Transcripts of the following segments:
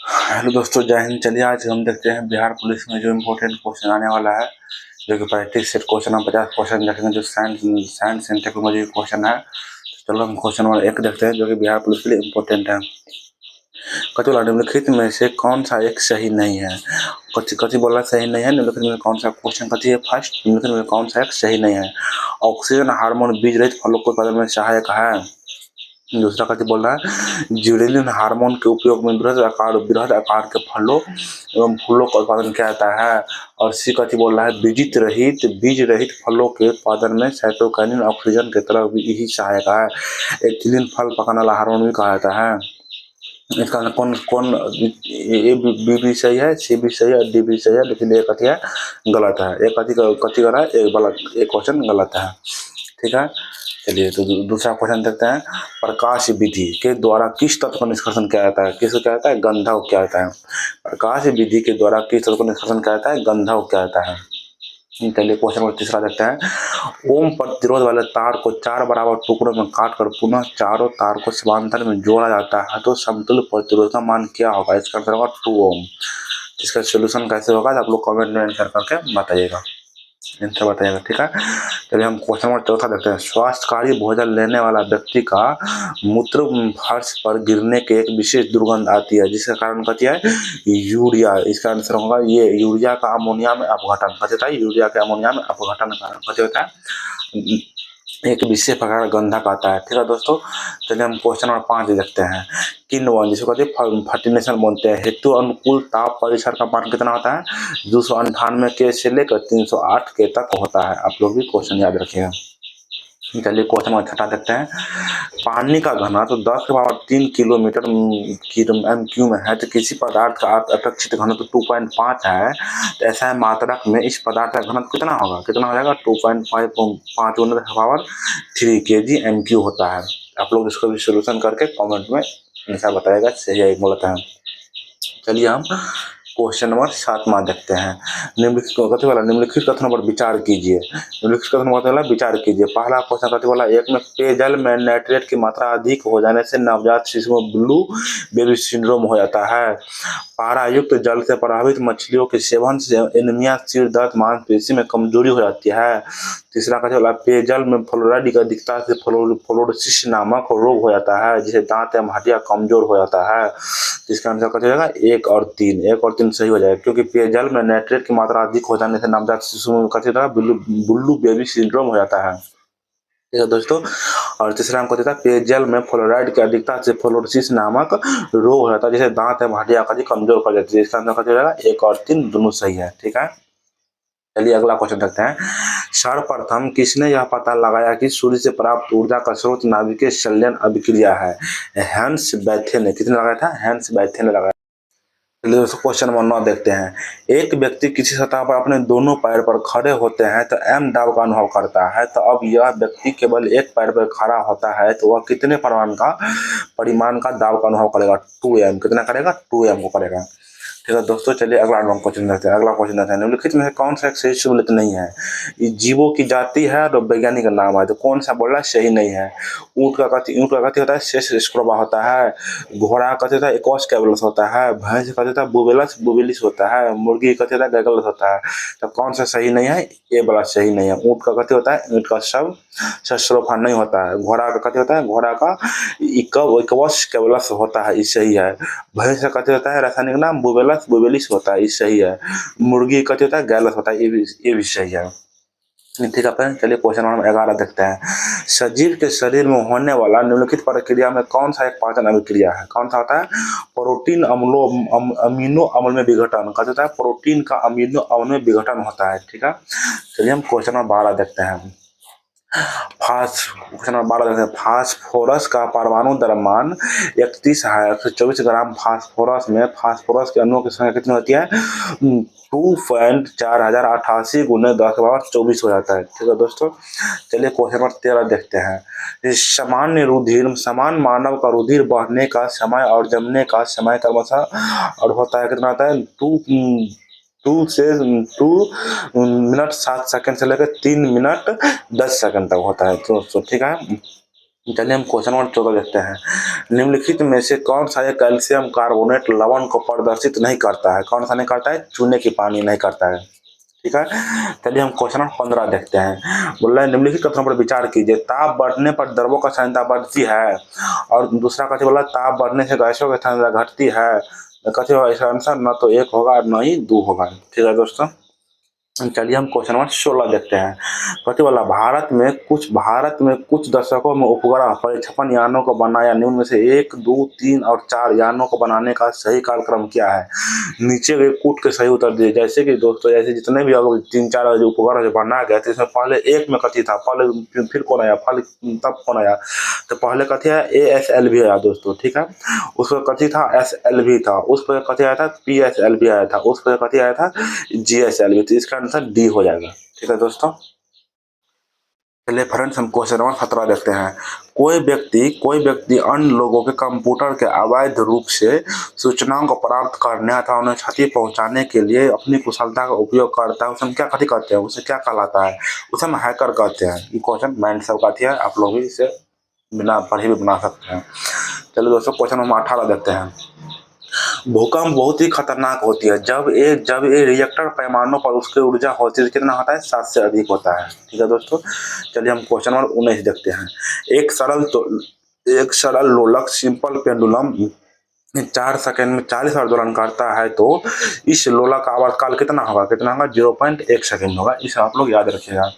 Hello दोस्तों, जय हिंद। चलिए आज हम देखते हैं बिहार पुलिस में जो इम्पोर्टेंट क्वेश्चन आने वाला है, जो कि प्रैक्टिस सेट क्वेश्चन हम 50 क्वेश्चन देखेंगे, जो साइंस एंड टेक्नोलॉजी क्वेश्चन है। तो चलो हम क्वेश्चन नंबर 1 देखते हैं, जो कि बिहार पुलिस के लिए इम्पोर्टेंट है। कति निम्नलिखित में से कौन सा एक सही नहीं है? कति बोला सही नहीं है, निम्नलिखित में कौन सा क्वेश्चन कति है फर्स्ट, निम्नलिखित में कौन सा एक सही नहीं है? ऑक्सीजन हार्मोन बीज रहित फलों को उत्पादन में सहायक है। दूसरा कथी बोल रहा है, जिबरेलिन हार्मोन के उपयोग में बृहद आकार के फलों एवं फूलों का उत्पादन किया जाता है। और सी कथी बोल रहा है, बीज रहित फलों के उत्पादन में साइटोकाइनिन ऑक्सीजन की तरह भी यही सहायक है। एथिलीन फल पकाने वाला हार्मोन भी कहा जाता है। इसका कौन कौन ए बी भी सही है, सी भी सही है, डी भी सही है, लेकिन एक कथी है गलत है। एक कथी कर रहा है, एक क्वेश्चन गलत है। ठीक है, चलिए तो दूसरा क्वेश्चन देखते हैं। प्रकाश विधि के द्वारा किस तत्व का निष्कर्षण किया जाता है? किसको क्या जाता है? गंधक किया जाता है। प्रकाश विधि के द्वारा किस तत्व का निष्कर्षण किया जाता है? गंधक किया जाता है। चलिए क्वेश्चन नंबर तीसरा देखते हैं। ओम प्रतिरोध वाले तार को 4 बराबर टुकड़ों में काटकर पुनः चारों तार को समांतर में जोड़ा जाता है तो समतुल्य प्रतिरोध का मान क्या होगा? इसका आंसर होगा 2 ओम। इसका सोल्यूशन कैसे होगा आप लोग कमेंट में आंसर करके बताइएगा, आंसर बताइएगा। ठीक है, चलिए हम क्वेश्चन नंबर चौथा देखते हैं। स्वास्थ्यकारी भोजन लेने वाला व्यक्ति का मूत्र फर्श पर गिरने के एक विशेष दुर्गंध आती है, जिसका कारण कहती है यूरिया। इसका आंसर होगा ये यूरिया का अमोनिया में अपघटन। कहते होता है यूरिया के अमोनिया में अपघटन कारण कहते होता है एक विशेष प्रकार का गंधक आता है। ठीक है दोस्तों, चलिए हम क्वेश्चन नंबर 5 देखते हैं। किण्वन जिसको कहते हैं फर्टिनेशन बोलते हैं, हेतु अनुकूल ताप परिसर का मान कितना होता है? 298 के से लेकर 308 के तक होता है। आप लोग भी क्वेश्चन याद रखिएगा। चलिए क्वेश्चन नंबर 6 देखते हैं। पानी का घनत्व 10 के पावर 3 किलोमीटर MQ में है तो किसी पदार्थ का अपेक्षित घनत्व 2.5 है, तो ऐसा मात्रक में इस पदार्थ का घनत्व कितना होगा? कितना हो जाएगा? 2.5 3 kg MQ होता है। आप लोग इसको भी सोल्यूशन करके कमेंट में आंसर बताएगा, सही है गलत है। चलिए हम क्वेश्चन नंबर 7 देखते हैं। निम्नलिखित कथनों पर विचार कीजिए। निम्नलिखित कथनों पर विचार कीजिए। पहला क्वेश्चन कथी बोला, एक में पेयजल में नाइट्रेट की मात्रा अधिक हो जाने से नवजात शिशु में ब्लू बेबी सिंड्रोम हो जाता है। पारा युक्त जल से प्रभावित मछलियों के सेवन से एनीमिया, सिर दर्द, मांसपेशी में कमजोरी हो जाती है। तीसरा कथी बोला, पेयजल में फ्लोराइड की अधिकता से फ्लोरोसिस नामक रोग हो जाता है, जिसे दांत एवं हड्डियां कमजोर हो जाता है। इसका आंसर कथी हो जाएगा? 1 और 3 सही हो जाएगा, क्योंकि पेयजल में नाइट्रेट की मात्रा अधिक हो जाने से नवजात शिशु में कथी होता है? बुल्लू बेबी सिंड्रोम हो जाता है। ठीक है दोस्तों, और तीसरा हमको देता है पेयजल में फ्लोराइड की अधिकता से फ्लोरोसिस नामक रोग हो जाता है, जिसे दांत एवं हड्डियां कभी कमजोर पड़ जाती है। इसका आंसर कथी हो जाएगा? 1 और 3 दोनों सही है। ठीक है, चलिए अगला क्वेश्चन देखते हैं। सर्वप्रथम किसने यह पता लगाया कि सूर्य से प्राप्त ऊर्जा का स्रोत नाभिकीय संलयन अभिक्रिया है? हैंस बैथे ने। किसने लगाया था? हैंस बैथे ने लगाया। चलिए दोस्तों क्वेश्चन नंबर 9 देखते हैं। एक व्यक्ति किसी सतह पर अपने दोनों पैर पर खड़े होते हैं तो m दाब का अनुभव करता है, तो अब यह व्यक्ति केवल एक पैर पर खड़ा होता है तो वह कितने परिमाण का दाब का अनुभव करेगा? 2m। कितना करेगा? 2m को करेगा। ठीक है दोस्तों, चलिए अगला क्वेश्चन देखते हैं। अगला क्वेश्चन देखते हैं। निम्नलिखित में से कौन सा एक सही सुमेलित नहीं है? ये जीवों की जाति है और वैज्ञानिक का नाम है, तो कौन सा बोल रहा है सही नहीं है? ऊँट का कथी होता है? शेष स्क्रोबा होता है। घोड़ा का कथी होता है? एकॉस कैबलस होता है। भैंस का कथी होता है? बुबेलिस होता है। मुर्गी का कथी होता है? गैगलस होता है। तो कौन सा सही नहीं है? ये वाला सही नहीं है। ऊँट का कथी होता है? ऊँट का सब सस्रोफा नहीं होता है। घोड़ा का कथी होता है? घोड़ा का इक्वस कैबलस होता है, ये सही है। भैंस का कथी होता है? रासायनिक नाम बुबेलिस होता है, ये सही है। मुर्गी कथी होता है? गैलस होता है, ये भी सही है। ठीक है फ्रेंड, चलिए क्वेश्चन नंबर 11 देखते हैं। सजीव के शरीर में होने वाला निम्नलिखित प्रक्रिया में कौन सा एक पाचन अभिक्रिया है? कौन सा होता है? प्रोटीन अमीनो अम्ल में विघटन। कहते होता है प्रोटीन का अमीनो अम्ल में विघटन होता है। ठीक है, चलिए हम क्वेश्चन नंबर 12 देखते हैं। फास्फोरस का परमाणु द्रव्यमान 31 है। 124 ग्राम फास्फोरस में फास्फोरस के अणुओं की संख्या कितनी होती है? 2.4088 गुने 10^24 हो जाता है। ठीक है दोस्तों, चलिए क्वेश्चन नंबर 13 देखते हैं। समान मानव का रुधिर बहने का समय और जमने का समय क्रमशः और होता है, कितना होता है? 2 मिनट 7 सेकंड से लेकर 3 मिनट 10 सेकंड तक होता है। तो ठीक है, चलिए हम क्वेश्चन नंबर 14 देखते हैं। निम्नलिखित में से कौन सा एक कैल्शियम कार्बोनेट लवण को प्रदर्शित नहीं करता है? कौन सा नहीं करता है? चूने की पानी नहीं करता है। ठीक है, चलिए हम क्वेश्चन नंबर 15 देखते हैं। बोल रहा है निम्नलिखित कथनों पर विचार कीजिए। ताप बढ़ने पर द्रवों का सांद्रता बढ़ती है, और दूसरा कथन बोला ताप बढ़ने से गैसों की सांद्रता घटती है। कथन होगा इसका आंसर न तो 1 होगा न ही 2 होगा। ठीक है दोस्तों, चलिए हम क्वेश्चन नंबर 16 देखते हैं। कथी वाला भारत में कुछ दशकों में उपग्रह प्रक्षेपण यानों को बनाया, निम्न में से 1, 2, 3 और 4 यानों को बनाने का सही कालक्रम क्या है? नीचे के कूट के सही उत्तर दिए। जैसे कि दोस्तों, जैसे जितने भी अगर 3-4 जो उपग्रह जो बना गया था, इसमें पहले एक में कथी था, पहले फिर कौन आया, तब कौन आया? तो पहले कथी है, ASLV आया दोस्तों। ठीक है, उस पर कथी था, SLV था। उस पर कथी आया था, PSLV आया था। उस पर कथी आया था, GSLV। तो इसका आंसर डी हो जाएगा। ठीक है दोस्तों, चलिए फ्रेंड्स हम क्वेश्चन नंबर 17 देखते हैं। कोई व्यक्ति अन्य लोगों के कंप्यूटर के अवैध रूप से सूचनाओं को प्राप्त करने अथवा उन्हें क्षति पहुंचाने के लिए अपनी कुशलता का उपयोग करता है, उसे हम क्या कथी कहते हैं, उसे क्या कहलाता है? उसे हम हैकर कहते हैं। ये क्वेश्चन माइंड सब कहती है, आप लोग भी इसे बिना पढ़े भी बना सकते हैं। चलिए दोस्तों, क्वेश्चन नंबर 18 देखते हैं। भूकंप बहुत ही खतरनाक होती है। जब ये रिएक्टर पैमानों पर उसकी ऊर्जा होती है, कितना होता है? 7 से अधिक होता है। ठीक है दोस्तों, चलिए हम क्वेश्चन नंबर 19 देखते हैं। एक सरल लोलक सिंपल पेंडुलम 4 सेकंड में 40 बार दोलन करता है, तो इस लोलक का आवर्तकाल कितना होगा? 0.1 सेकंड होगा। इसे आप लोग याद रखिएगा,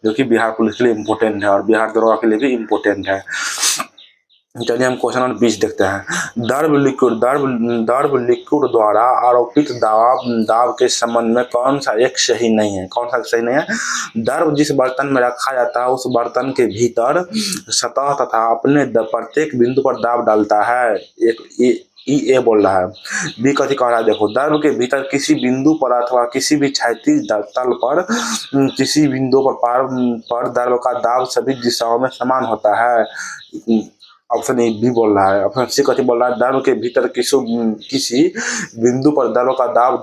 जो कि बिहार पुलिस के लिए इम्पोर्टेंट है और बिहार दरोगा के लिए भी इम्पोर्टेंट है। चलिए हम क्वेश्चन नंबर 20 देखते हैं। द्रव लिक्विड द्वारा आरोपित दाब के संबंध में कौन सा एक सही नहीं है? कौन सा सही नहीं है? द्रव जिस बर्तन में रखा जाता है, उस बर्तन के भीतर सतह तथा अपने प्रत्येक बिंदु पर दाब डालता है। ए बोल रहा है। बी कथी कह रहा है, देखो, द्रव के भीतर किसी बिंदु पर अथवा किसी भी क्षैतिज तल पर किसी बिंदु पर द्रव का दाब सभी दिशाओं में समान होता है। ऑप्शन ए बी बोल रहा है। ऑप्शन सी कथी बोल रहा है, द्रव के भीतर किसी बिंदु पर द्रव का दाब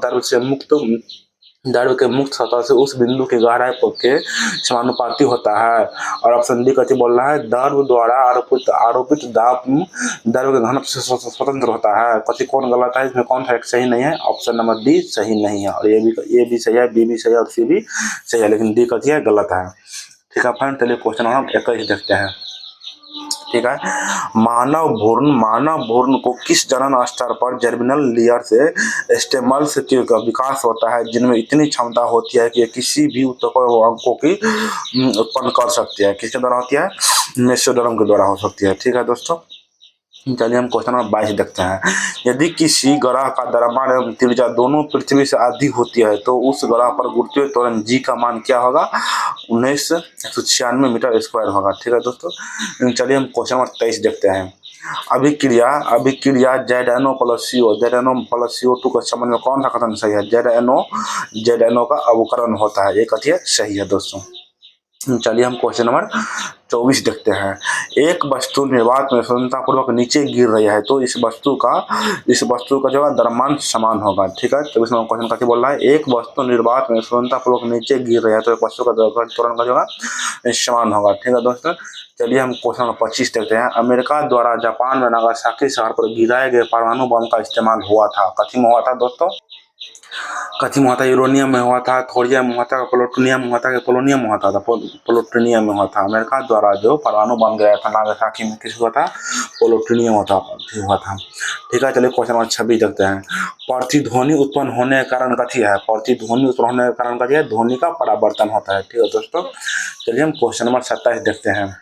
द्रव के मुक्त सतह से उस बिंदु की गहराई के समानुपाती होता है। और ऑप्शन डी कथी बोल रहा है, द्रव द्वारा आरोपित दाब द्रव के घनत्व से स्वतंत्र होता है। कथी कौन गलत है, इसमें कौन सा एक सही नहीं है? ऑप्शन नंबर डी सही नहीं है, और ये भी सही है, बी भी सही है और सी भी सही है, लेकिन डी कथी है, गलत है। ठीक है फ्रेंड, चलिए क्वेश्चन नंबर 21 देखते हैं। ठीक है, मानव भ्रूण को किस जनन स्तर पर जर्मिनल लेयर से स्टेमल्स के विकास होता है, जिनमें इतनी क्षमता होती है कि किसी भी अंकों की उत्पन्न कर सकती है? किसके द्वारा होती है? मेसोडर्म के द्वारा हो सकती है। ठीक है दोस्तों, चलिए हम क्वेश्चन नंबर 22 देखते हैं। यदि किसी ग्रह का द्रव्यमान एवं त्रिज्या दोनों पृथ्वी से अधिक होती है, तो उस ग्रह पर गुरुत्वीय त्वरण जी का मान क्या होगा? 1996 मीटर स्क्वायर होगा। ठीक है दोस्तों, चलिए हम क्वेश्चन नंबर 23 देखते हैं। अभिक्रिया ZnO प्लस CO2 के संबंध में कौन सा कथन सही है? ZnO का अवकरण होता है, ये कथन सही है दोस्तों। चलिए हम क्वेश्चन नंबर 24 देखते हैं। एक वस्तु निर्वात में स्वतंत्रतापूर्वक नीचे गिर रही है, तो इस वस्तु का जो है द्रव्यमान समान होगा। ठीक है, तो इसमें क्वेश्चन कैसे बोल रहा है, एक वस्तु निर्वात में स्वतंत्रतापूर्वक नीचे गिर रही है, तो एक वस्तु का त्वरण का जो है समान होगा। ठीक है दोस्तों, चलिए हम क्वेश्चन नंबर 25 देखते हैं। अमेरिका द्वारा जापान में नागासाकी शहर पर गिराए गए परमाणु बम का इस्तेमाल हुआ था, कथी में हुआ था दोस्तों? कथी में हुआ था? यूरेनियम में हुआ था, थोरियम में हुआ था, प्लूटोनियम में हुआ था, पोलोनियम में हुआ था? प्लूटोनियम में हुआ था। अमेरिका द्वारा जो परमाणु बम गिराया था नागासाकी में, किस हुआ था? प्लूटोनियम हुआ था। ठीक है, चलिए क्वेश्चन नंबर 26 देखते हैं। प्रतिध्वनि उत्पन्न होने का कारण कथी है? प्रतिध्वनि उत्पन्न होने का कारण कथी है? ध्वनि का परावर्तन होता है। ठीक है दोस्तों, चलिए हम क्वेश्चन नंबर 27 देखते हैं।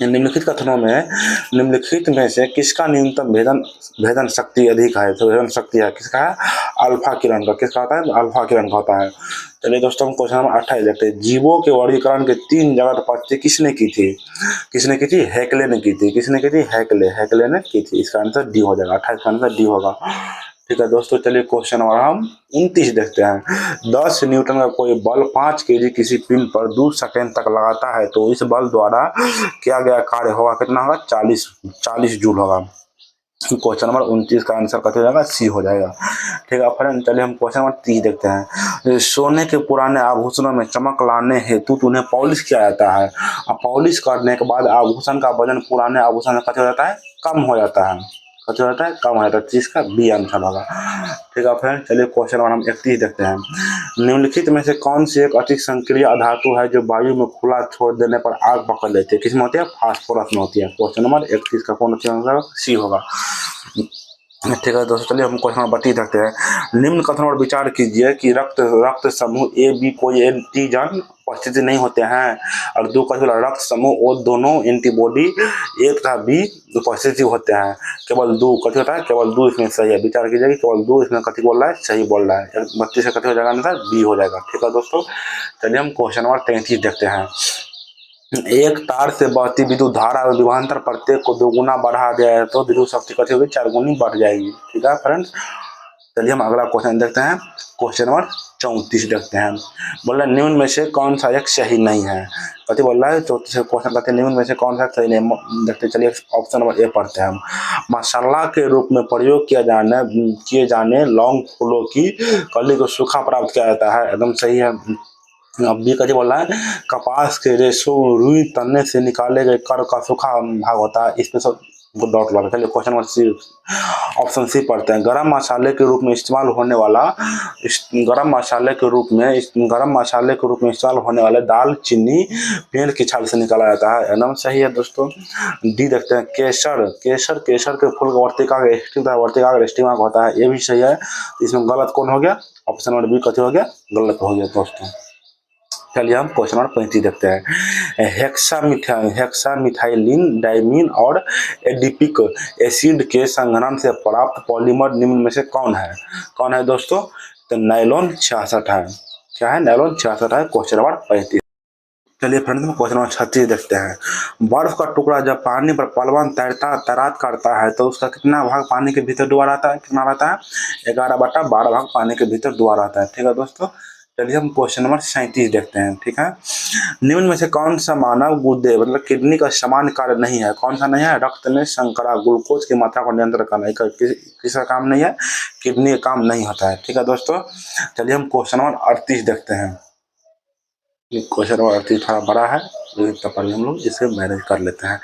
निम्नलिखित कथनों में निम्नलिखित में से किसका न्यूनतम भेदन शक्ति अधिक है? तो भेदन शक्ति है किसका है? अल्फा किरण का। किसका होता है? अल्फा किरण का होता है। चलिए दोस्तों, हम क्वेश्चन नंबर 28 देखते हैं। जीवों के वर्गीकरण के 3 जगत पद्धति किसने की थी? हैकले ने की थी। किसने की थी? हैकले ने की थी। इसका आंसर डी हो जाएगा, 28 का आंसर डी होगा। ठीक है दोस्तों, चलिए क्वेश्चन नंबर हम 29 देखते हैं। 10 न्यूटन का कोई बल 5 kg किसी पिंड पर 2 सेकंड तक लगाता है, तो इस बल द्वारा किया गया कार्य होगा कितना होगा? 40 जूल होगा। क्वेश्चन नंबर 29 का आंसर कट हो जाएगा, सी हो जाएगा। ठीक है फ्रेंड, चलिए हम क्वेश्चन नंबर 30 देखते हैं। सोने के पुराने आभूषणों में चमक लाने हेतु उन्हें पॉलिश किया जाता है। अब पॉलिश करने के बाद आभूषण का वजन पुराने आभूषण में कट हो जाता है, कम हो जाता है, कट हो जाता है, कम हो जाता है। चीज का बी आंसर होगा। ठीक है फ्रेंड, चलिए क्वेश्चन नंबर हम 31 देखते हैं। निम्नलिखित में से कौन सी एक अति संक्रिय अधातु है जो वायु में खुला छोड़ देने पर आग पकड़ लेती है? किसमें होती है? फास्फोरस में होती है। क्वेश्चन नंबर 31 का कौन सा आंसर? सी होगा। ठीक है दोस्तों, चलिए हम क्वेश्चन नंबर 32 देखते हैं। निम्न कथनों पर विचार कीजिए कि रक्त समूह ए बी कोई एंटीजन उपस्थिति नहीं होते हैं, और दो कथन रक्त समूह ओ दोनों एंटीबॉडी ए तथा बी उपस्थिति होते हैं। केवल दो कथी होता है? केवल दो इसमें सही है। विचार कीजिए कि केवल दो इसमें कथी बोल रहा है? सही बोल रहा है। 32 का कथी हो जाएगा आंसर? बी हो जाएगा। ठीक है दोस्तों, चलिए हम क्वेश्चन नंबर 33 देखते हैं। एक तार से बहती विद्युत धारा और विभवांतर प्रत्येक को दोगुना बढ़ा दिया है तो विद्युत शक्ति कथी होगी? 4 गुनी बढ़ जाएगी। ठीक है फ्रेंड्स, चलिए हम अगला क्वेश्चन देखते हैं। क्वेश्चन नंबर 34 देखते हैं। बोल रहे निम्न में से कौन सा एक सही नहीं है? कथी बोल रहा है? 34 क्वेश्चन कहते हैं निम्न में से कौन सा सही नहीं देखते। चलिए ऑप्शन नंबर ए पढ़ते हैं हम। मसाला के रूप में प्रयोग किए जाने लौंग फूलों की कली को सूखा प्राप्त किया जाता है, एकदम सही है। अब बी कथी बोल रहा है? कपास के रेशों रुई तनने से निकाले गए कर का सूखा भाग होता है, इसमें सब डॉट लगा। चलिए question number C, option C पढ़ते हैं। गरम मसाले के रूप में इस्तेमाल होने वाला गरम मसाले के रूप में इस्तेमाल होने वाले दाल चीनी पेड़ की छाल से निकाला जाता है, एकदम सही है दोस्तों। डी देखते हैं। केसर के फूल का वर्तिकाग्र स्टिग्मा होता है, ये भी सही है। इसमें गलत कौन हो गया? ऑप्शन नंबर बी कथी हो गया? गलत हो गया दोस्तों। चलिए हम क्वेश्चन नंबर 35 देखते हैं। हेक्सामिथाइलिन डाइमीन और एडिपिक एसिड के संघनन से प्राप्त पॉलीमर निम्न में से कौन है? कौन है दोस्तों? तो नायलॉन 66 है। क्या है? नायलॉन 66 है। Question number 35। चलिए फ्रेंड्स हम क्वेश्चन नंबर 36 देखते हैं। बर्फ का टुकड़ा जब पानी पर पलवन तैरात करता है तो उसका कितना भाग पानी के भीतर डूबा रहता है? कितना रहता है? 11/12 भाग पानी के भीतर डूबा रहता है। ठीक है दोस्तों, चलिए हम क्वेश्चन नंबर 37 देखते हैं। ठीक है, निम्न में से कौन सा मानव गुर्दे मतलब किडनी का समान कार्य नहीं है? कौन सा नहीं है? रक्त में शर्करा ग्लूकोज की मात्रा को नियंत्रण करना, किसका काम नहीं है? किडनी का काम नहीं होता है। ठीक है दोस्तों, चलिए हम क्वेश्चन नंबर 38 देखते हैं। क्वेश्चन नंबर 38 थोड़ा बड़ा है, तब पर हम लोग इसे मैनेज कर लेते हैं।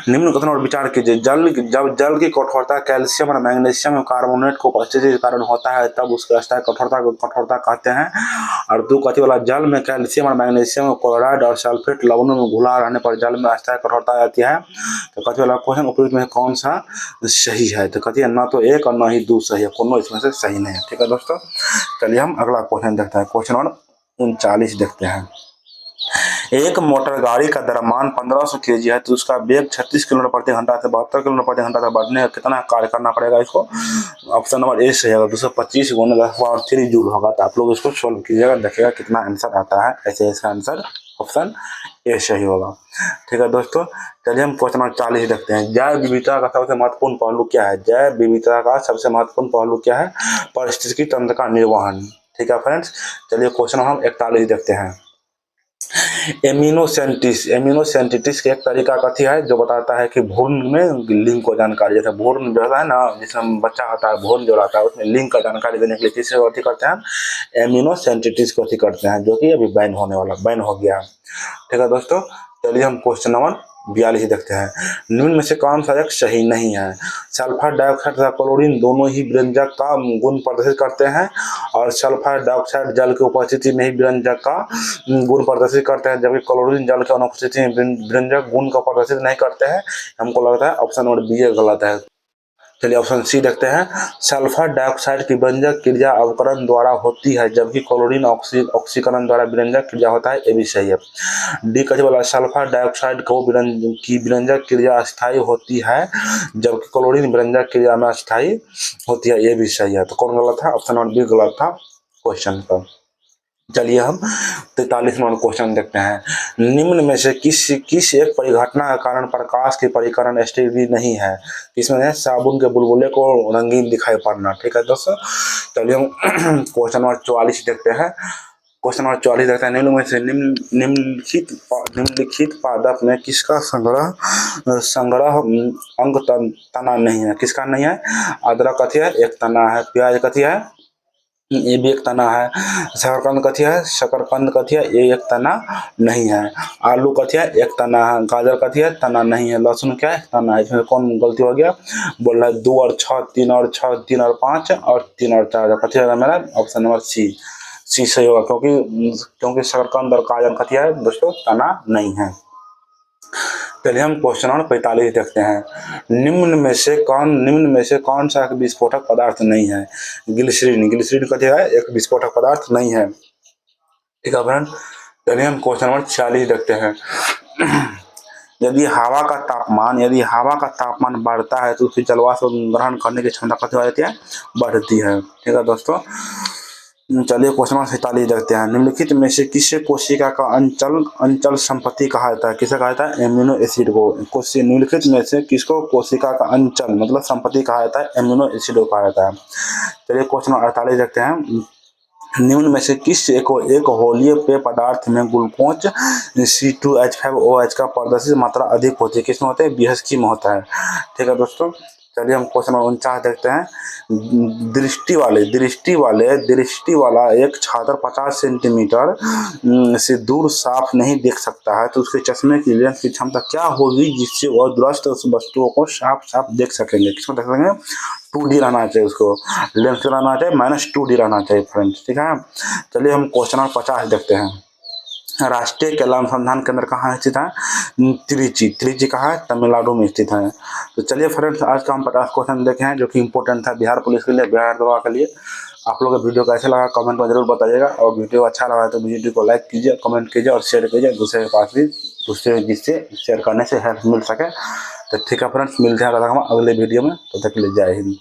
निम्न कथन और विचार कीजिए। जब जल की कठोरता कैल्शियम और मैग्नीशियम कार्बोनेट को उपस्थिति के कारण होता है तब उसके स्थायी कठोरता को कठोरता कहते हैं। और दो कथी वाला? जल में कैल्शियम और मैग्नीशियम क्लोराइड और सल्फेट लवणों में घुला रहने पर जल में स्थायी कठोरता आती है। तो कथी वाला क्वेश्चन उपयुक्त में कौन सा सही है? तो कथी है? ना तो एक और ना ही दो सही है, कोनो इसमें से सही नहीं है। ठीक है दोस्तों, चलिए हम अगला क्वेश्चन देखते हैं। क्वेश्चन नंबर 39 देखते हैं। एक मोटर गाड़ी का द्रव्यमान 1500 kg है तो उसका वेग 36 किलोमीटर प्रति घंटा से 72 किलोमीटर प्रति घंटा तक बढ़ने का कितना कार्य करना पड़ेगा इसको? ऑप्शन नंबर ए सही होगा। 225 गुना 10³ जूल होगा। तो आप लोग इसको सोल्व कीजिएगा, देखिएगा कितना आंसर आता है। ऐसे इसका आंसर ऑप्शन ए सही होगा। ठीक है दोस्तों, चलिए हम क्वेश्चन नंबर 40 देखते हैं। जैव विविधता का सबसे महत्वपूर्ण पहलू क्या है? जैव विविधता का सबसे महत्वपूर्ण पहलू क्या है? पारिस्थितिकी तंत्र का निर्वहन। ठीक है फ्रेंड्स, चलिए क्वेश्चन हम 41 देखते हैं। एमिनोसेंटेसिस के एक तरीका कथी है जो बताता है कि भ्रूण में लिंक को जानकारी, जैसे भ्रूण जो है ना, जिसमें बच्चा होता है, भ्रूण जो रहता है उसमें लिंक का जानकारी देने के लिए किससे कथी करते हैं? एमिनोसेंटेसिस को कथी करते हैं, जो कि अभी बैन हो गया। ठीक है दोस्तों, चलिए हम क्वेश्चन नंबर 42 देखते हैं। निम्न में से कौन सा एक सही नहीं है? सल्फर डाइऑक्साइड तथा क्लोरीन दोनों ही विरंजक का गुण प्रदर्शित करते हैं, और सल्फर डाइऑक्साइड जल की उपस्थिति में ही विरंजक का गुण प्रदर्शित करते हैं, जबकि क्लोरीन जल की अनुपस्थिति में विरंजक गुण का प्रदर्शित नहीं करते हैं। हमको लगता है ऑप्शन नंबर बी गलत है। चलिए ऑप्शन सी देखते हैं। सल्फर डाइऑक्साइड की विरंजक क्रिया अवकरण द्वारा होती है, जबकि क्लोरीन ऑक्सीकरण द्वारा विरंजक क्रिया होता है, ये भी सही है। डी कथी वाला? सल्फर डाइऑक्साइड को विरंजक क्रिया अस्थायी होती है, जबकि क्लोरीन विरंजक क्रिया में अस्थायी होती है, ये भी सही है। तो कौन गलत था? ऑप्शन नंबर बी गलत था क्वेश्चन का। चलिए हम 43 नंबर क्वेश्चन देखते हैं। निम्न में से किस एक परिघटना के कारण प्रकाश की परिकरण स्टेडी नहीं है? इसमें है साबुन के बुलबुले को रंगीन दिखाई पड़ना। ठीक है दोस्तों, चलिए हम क्वेश्चन नंबर 44 देखते हैं। क्वेश्चन नंबर 44 देखते हैं। निम्न में से निम्नलिखित पादप में किसका संग्रह अंग तना नहीं है? किसका नहीं है? अदरक कथी है? एक तना है। प्याज कथी है? ये भी एक तना है। शकरकंद कथी है? शकरकंद कथी है? ये एक तना नहीं है। आलू कथी है? एक तना है। गाजर कथी है? तना नहीं है। लहसुन क्या है? तना है। इसमें कौन गलती हो गया? बोल रहा है 2 और 6, 3 और 6, 3 और 5 और 3 और 4। कथी होगा मेरा? Option number C. सी सही होगा, क्योंकि शकरकंद और गाजर कथी है दोस्तों? तना नहीं है। चलिए हम क्वेश्चन नंबर 45 देखते हैं। निम्न में से कौन सा विस्फोटक पदार्थ नहीं है? ग्लिसरीन। ग्लिसरीन कथी है? एक विस्फोटक पदार्थ नहीं है। ठीक है फ्रेंड, चलिए हम क्वेश्चन नंबर 46 देखते हैं। यदि हवा का तापमान बढ़ता है तो उसकी जलवाष्प ग्रहण करने की क्षमता कथी हो जाती है? बढ़ती है। ठीक है दोस्तों, चलिए क्वेश्चन नंबर 47 देखते हैं। निम्नलिखित में से किसे कोशिका का अंचल संपत्ति कहा जाता है? किसे कहा जाता है? एमिनो एसिड को। निम्नलिखित में से किसको कोशिका का अंचल मतलब संपत्ति कहा जाता है? एमिनो एसिड को कहा जाता है। चलिए क्वेश्चन नंबर 48 देखते हैं। निम्न में से किस एक होलीय पेय पदार्थ में ग्लूकोज C2H5OH का प्रदर्शित मात्रा अधिक होती है? किसमें होता है? BHK में होता है। ठीक है दोस्तों, चलिए हम क्वेश्चन नंबर 49 देखते हैं। दृष्टि वाला एक छात्र 50 सेंटीमीटर से दूर साफ नहीं देख सकता है, तो उसके चश्मे की लेंस की क्षमता क्या होगी जिससे वह दूरस्थ वस्तुओं को साफ देख सकेंगे? किसमें देख सकेंगे? 2D रहना चाहिए, उसको लेंस रहना चाहिए -2D रहना चाहिए फ्रेंड्स। ठीक है, चलिए हम क्वेश्चन नंबर 50 देखते हैं। राष्ट्रीय केला अनुसंधान केंद्र कहाँ स्थित है? त्रिची कहाँ है? तमिलनाडु में स्थित है। तो चलिए फ्रेंड्स, आज का हम 50 क्वेश्चन देखे हैं जो कि इंपॉर्टेंट था बिहार पुलिस के लिए, बिहार दरोगा के लिए। आप लोगों का वीडियो कैसे लगा कमेंट में जरूर बताइएगा, और वीडियो अच्छा लगा तो वीडियो को लाइक कीजिए, कमेंट कीजिए और शेयर कीजिए दूसरे के पास भी, जिससे शेयर करने से हेल्प मिल सके। तो ठीक है फ्रेंड्स, मिलते हैं हम अगले वीडियो में, तो तक के लिए जय हिंद।